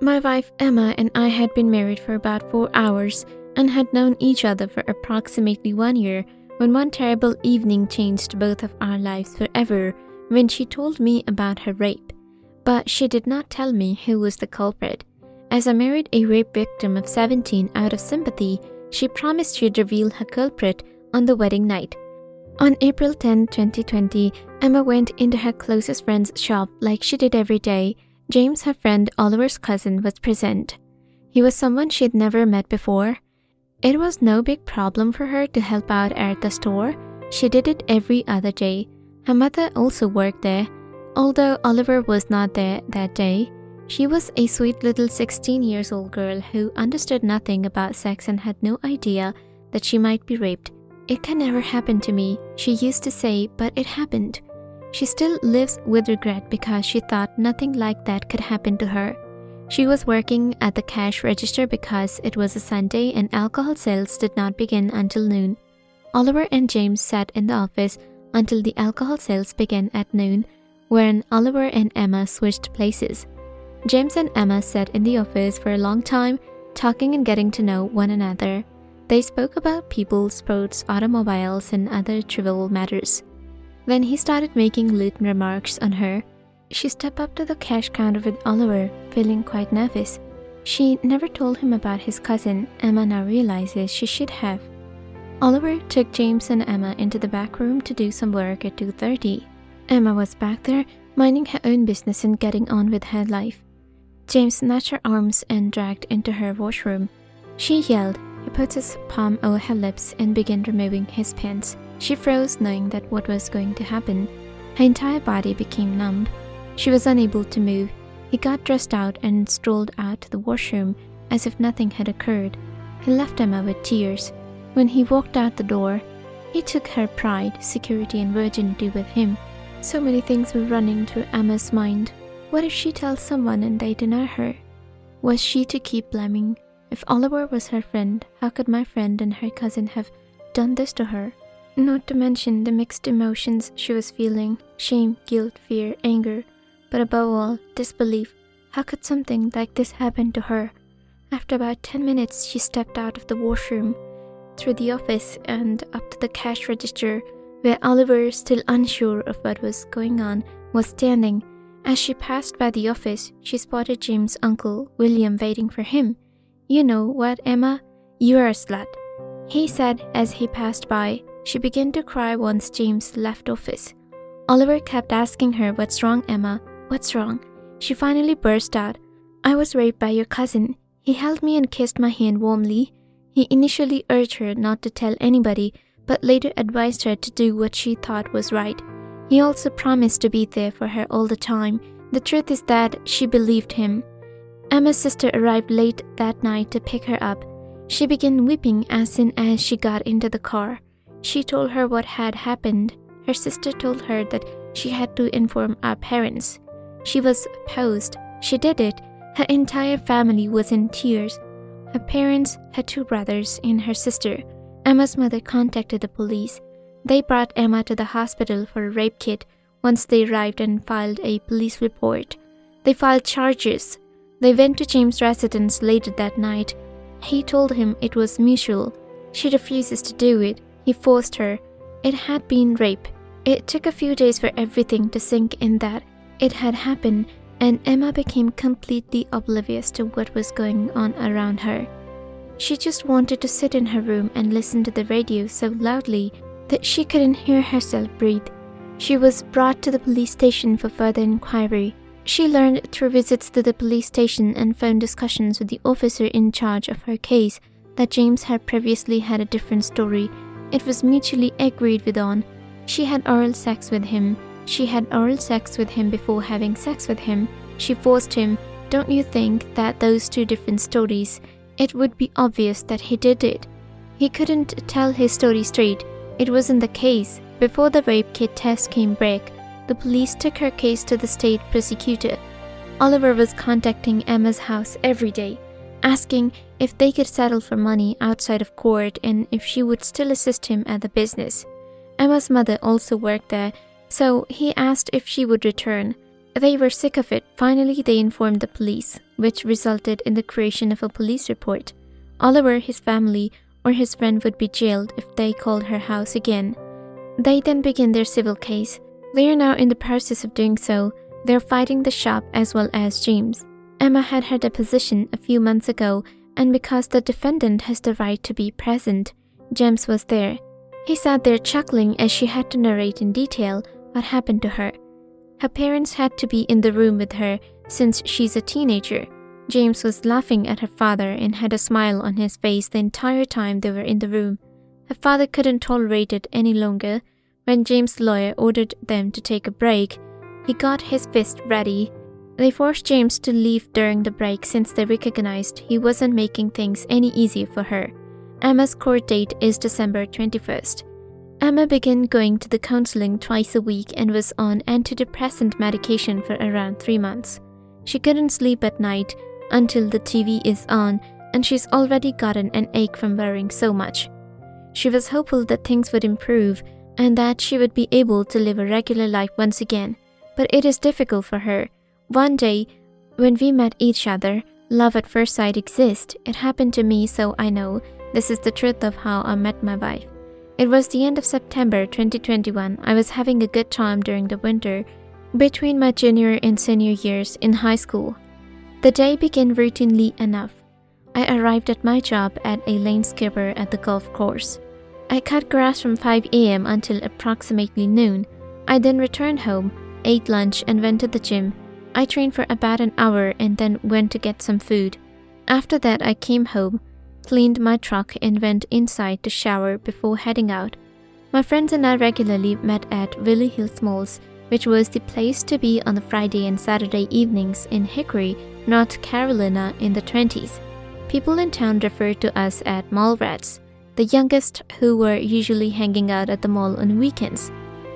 My wife Emma and I had been married for about 4 hours and had known each other for approximately 1 year when one terrible evening changed both of our lives forever when she told me about her rape. But she did not tell me who was the culprit. As I married a rape victim of 17 out of sympathy, she promised she'd reveal her culprit on the wedding night. On April 10, 2020, Emma went into her closest friend's shop like she did every day. James, her friend Oliver's cousin, was present. He was someone she'd never met before. It was no big problem for her to help out at the store. She did it every other day. Her mother also worked there. Although Oliver was not there that day, she was a sweet little 16-year-old girl who understood nothing about sex and had no idea that she might be raped. "It can never happen to me," she used to say, but it happened. She still lives with regret because she thought nothing like that could happen to her. She was working at the cash register because it was a Sunday and alcohol sales did not begin until noon. Oliver and James sat in the office until the alcohol sales began at noon, when Oliver and Emma switched places. James and Emma sat in the office for a long time, talking and getting to know one another. They spoke about people, sports, automobiles, and other trivial matters. Then he started making lewd remarks on her. She stepped up to the cash counter with Oliver, feeling quite nervous. She never told him about his cousin. Emma now realizes she should have. Oliver took James and Emma into the back room to do some work at 2:30. Emma was back there, minding her own business and getting on with her life. James snatched her arms and dragged into her washroom. She yelled. He put his palm over her lips and began removing his pants. She froze, knowing that what was going to happen. Her entire body became numb. She was unable to move. He got dressed out and strolled out to the washroom as if nothing had occurred. He left Emma with tears. When he walked out the door, he took her pride, security, and virginity with him. So many things were running through Emma's mind. What if she tells someone and they deny her? Was she to keep blaming? If Oliver was her friend, how could my friend and her cousin have done this to her? Not to mention the mixed emotions she was feeling: shame, guilt, fear, anger, but above all, disbelief. How could something like this happen to her? After about 10 minutes, she stepped out of the washroom, through the office and up to the cash register, where Oliver, still unsure of what was going on, was standing. As she passed by the office, she spotted James' uncle, William, waiting for him. "You know what, Emma? You're a slut," he said as he passed by. She began to cry once James left office. Oliver kept asking her, "What's wrong, Emma? What's wrong?" She finally burst out, "I was raped by your cousin. He held me and kissed my hand warmly. He initially urged her not to tell anybody, but later advised her to do what she thought was right. He also promised to be there for her all the time. The truth is that she believed him." Emma's sister arrived late that night to pick her up. She began weeping as soon as she got into the car. She told her what had happened. Her sister told her that she had to inform our parents. She was opposed. She did it. Her entire family was in tears. Her parents, her 2 brothers, and her sister. Emma's mother contacted the police. They brought Emma to the hospital for a rape kit. Once they arrived and filed a police report, they filed charges. They went to James' residence later that night. He told him it was mutual. She refuses to do it. He forced her. It had been rape. It took a few days for everything to sink in that it had happened, and Emma became completely oblivious to what was going on around her. She just wanted to sit in her room and listen to the radio so loudly that she couldn't hear herself breathe. She was brought to the police station for further inquiry. She learned through visits to the police station and phone discussions with the officer in charge of her case that James had previously had a different story. It was mutually agreed with on. She had oral sex with him. She had oral sex with him before having sex with him. She forced him. Don't you think that those 2 different stories? It would be obvious that he did it. He couldn't tell his story straight. It wasn't the case. Before the rape kit test came back, the police took her case to the state prosecutor. Oliver was contacting Emma's house every day, asking if they could settle for money outside of court and if she would still assist him at the business. Emma's mother also worked there, so he asked if she would return. They were sick of it. Finally, they informed the police, which resulted in the creation of a police report. Oliver, his family, or his friend would be jailed if they called her house again. They then began their civil case. They are now in the process of doing so. They're fighting the shop as well as James. Emma had her deposition a few months ago, and because the defendant has the right to be present, James was there. He sat there chuckling as she had to narrate in detail what happened to her. Her parents had to be in the room with her since she's a teenager. James was laughing at her father and had a smile on his face the entire time they were in the room. Her father couldn't tolerate it any longer. When James' lawyer ordered them to take a break, he got his fist ready. They forced James to leave during the break since they recognized he wasn't making things any easier for her. Emma's court date is December 21st. Emma began going to the counseling twice a week and was on antidepressant medication for around 3 months. She couldn't sleep at night until the TV is on, and she's already gotten an ache from worrying so much. She was hopeful that things would improve and that she would be able to live a regular life once again, but it is difficult for her. One day, when we met each other, love at first sight exists. It happened to me, so I know this is the truth of how I met my wife. It was the end of September 2021. I was having a good time during the winter between my junior and senior years in high school. The day began routinely enough. I arrived at my job as a landscaper at the golf course. I cut grass from 5 a.m. until approximately noon. I then returned home, ate lunch, and went to the gym. I trained for about an hour and then went to get some food. After that, I came home, cleaned my truck, and went inside to shower before heading out. My friends and I regularly met at Willie Hills Malls, which was the place to be on the Friday and Saturday evenings in Hickory, North Carolina in the 20s. People in town referred to us as mall rats, the youngest who were usually hanging out at the mall on weekends.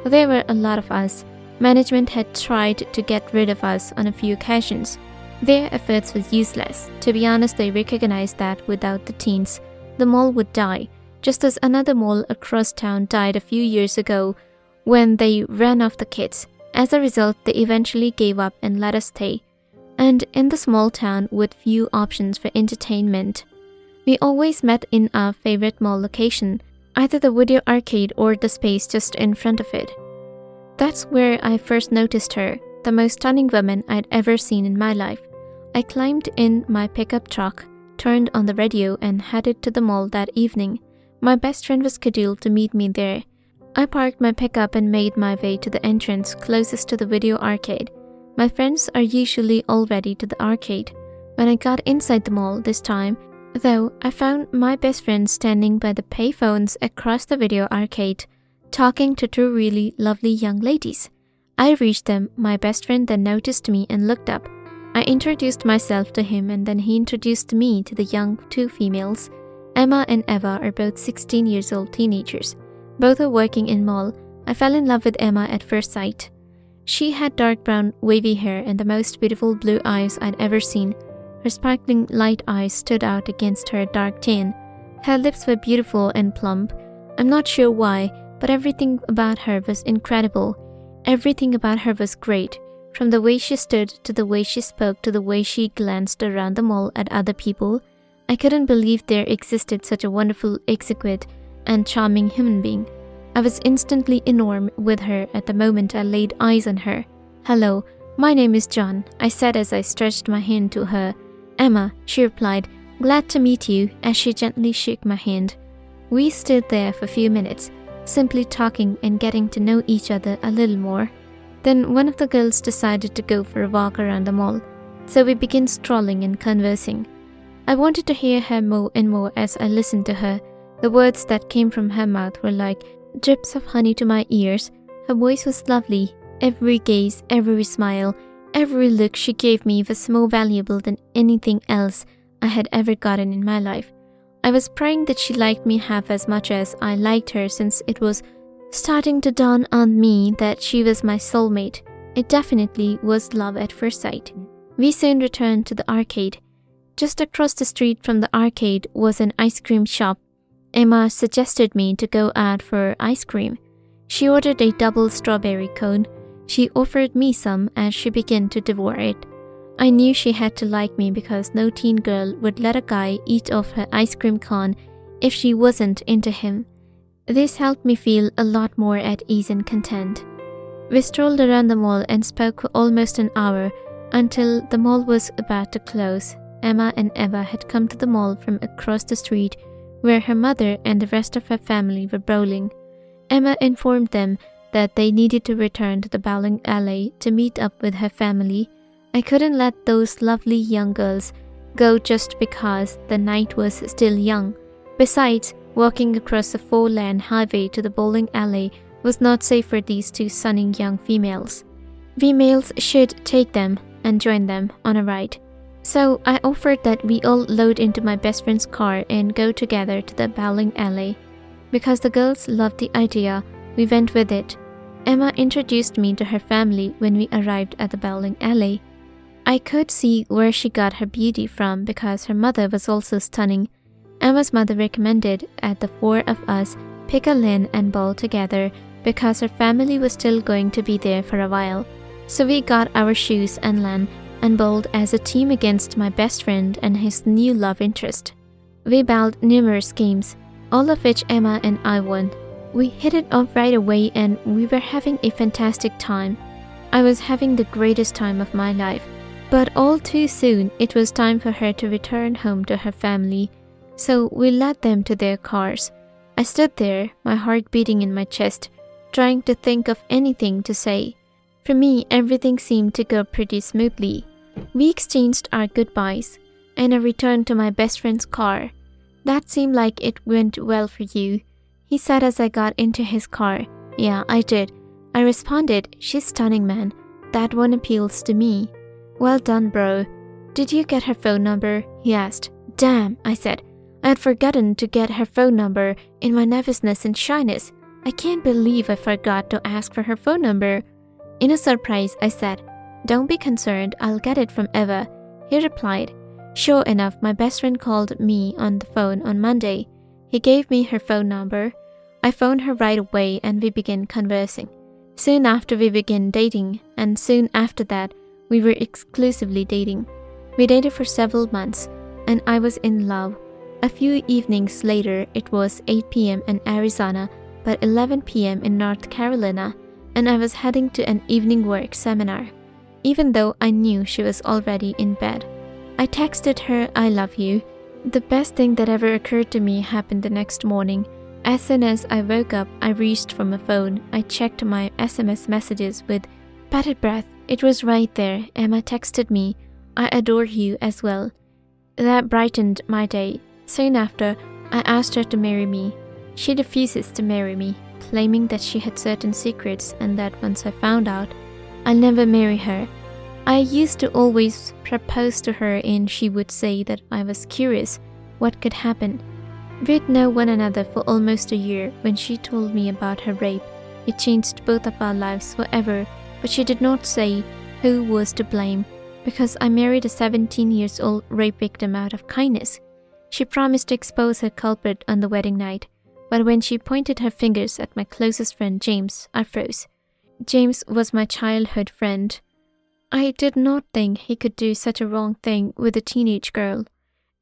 There were a lot of us. Management had tried to get rid of us on a few occasions. Their efforts were useless. To be honest, they recognized that without the teens, the mall would die, just as another mall across town died a few years ago when they ran off the kids. As a result, they eventually gave up and let us stay. And in the small town with few options for entertainment, we always met in our favorite mall location, either the video arcade or the space just in front of it. That's where I first noticed her, the most stunning woman I'd ever seen in my life. I climbed in my pickup truck, turned on the radio, and headed to the mall that evening. My best friend was scheduled to meet me there. I parked my pickup and made my way to the entrance closest to the video arcade. My friends are usually already to the arcade. When I got inside the mall this time, though, I found my best friend standing by the payphones across the video arcade, talking to two really lovely young ladies. I reached them. My best friend then noticed me and looked up. I introduced myself to him, and then he introduced me to the young two females. Emma and Eva are both 16 years old teenagers. Both are working in mall. I fell in love with Emma at first sight. She had dark brown wavy hair and the most beautiful blue eyes I'd ever seen. Her sparkling light eyes stood out against her dark tan. Her lips were beautiful and plump. I'm not sure why, but everything about her was incredible. Everything about her was great. From the way she stood, to the way she spoke, to the way she glanced around the mall at other people, I couldn't believe there existed such a wonderful, exquisite, and charming human being. I was instantly enamored with her at the moment I laid eyes on her. "Hello, my name is John," I said as I stretched my hand to her. "Emma," she replied, "glad to meet you," as she gently shook my hand. We stood there for a few minutes, simply talking and getting to know each other a little more. Then one of the girls decided to go for a walk around the mall, so we began strolling and conversing. I wanted to hear her more and more as I listened to her. The words that came from her mouth were like drips of honey to my ears. Her voice was lovely. Every gaze, every smile, every look she gave me was more valuable than anything else I had ever gotten in my life. I was praying that she liked me half as much as I liked her, since it was starting to dawn on me that she was my soulmate. It definitely was love at first sight. We soon returned to the arcade. Just across the street from the arcade was an ice cream shop. Emma suggested me to go out for ice cream. She ordered a double strawberry cone. She offered me some as she began to devour it. I knew she had to like me because no teen girl would let a guy eat off her ice cream cone if she wasn't into him. This helped me feel a lot more at ease and content. We strolled around the mall and spoke for almost an hour until the mall was about to close. Emma and Eva had come to the mall from across the street where her mother and the rest of her family were bowling. Emma informed them that they needed to return to the bowling alley to meet up with her family. I couldn't let those lovely young girls go just because the night was still young. Besides, walking across the 4-lane highway to the bowling alley was not safe for these two sunny young females. We males should take them and join them on a ride. So I offered that we all load into my best friend's car and go together to the bowling alley. Because the girls loved the idea, we went with it. Emma introduced me to her family when we arrived at the bowling alley. I could see where she got her beauty from because her mother was also stunning. Emma's mother recommended that the 4 of us pick a lane and bowl together because her family was still going to be there for a while. So we got our shoes and lane and bowled as a team against my best friend and his new love interest. We bowled numerous games, all of which Emma and I won. We hit it off right away and we were having a fantastic time. I was having the greatest time of my life. But all too soon, it was time for her to return home to her family. So we led them to their cars. I stood there, my heart beating in my chest, trying to think of anything to say. For me, everything seemed to go pretty smoothly. We exchanged our goodbyes, and I returned to my best friend's car. That seemed like it went well for you, he said as I got into his car. Yeah, I did. I responded, she's stunning, man. That one appeals to me. Well done, bro. Did you get her phone number? He asked. Damn, I said. I had forgotten to get her phone number in my nervousness and shyness. I can't believe I forgot to ask for her phone number. In a surprise, I said, don't be concerned, I'll get it from Eva. He replied. Sure enough, my best friend called me on the phone on Monday. He gave me her phone number. I phoned her right away and we began conversing. Soon after we began dating, and soon after that, we were exclusively dating. We dated for several months, and I was in love. A few evenings later, it was 8 p.m. in Arizona, but 11 p.m. in North Carolina, and I was heading to an evening work seminar. Even though I knew she was already in bed, I texted her, I love you. The best thing that ever occurred to me happened the next morning. As soon as I woke up, I reached for my phone. I checked my SMS messages with bated breath. It was right there. Emma texted me, I adore you as well. That brightened my day. Soon after, I asked her to marry me. She refuses to marry me, claiming that she had certain secrets and that once I found out, I'll never marry her. I used to always propose to her and she would say that I was curious what could happen. We'd known one another for almost a year when she told me about her rape. It changed both of our lives forever, but she did not say who was to blame because I married a 17-year-old rape victim out of kindness. She promised to expose her culprit on the wedding night, but when she pointed her fingers at my closest friend James, I froze. James was my childhood friend. I did not think he could do such a wrong thing with a teenage girl.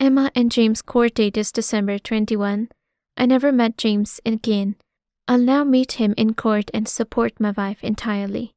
Emma and James' court date is December 21. I never met James again. I'll now meet him in court and support my wife entirely.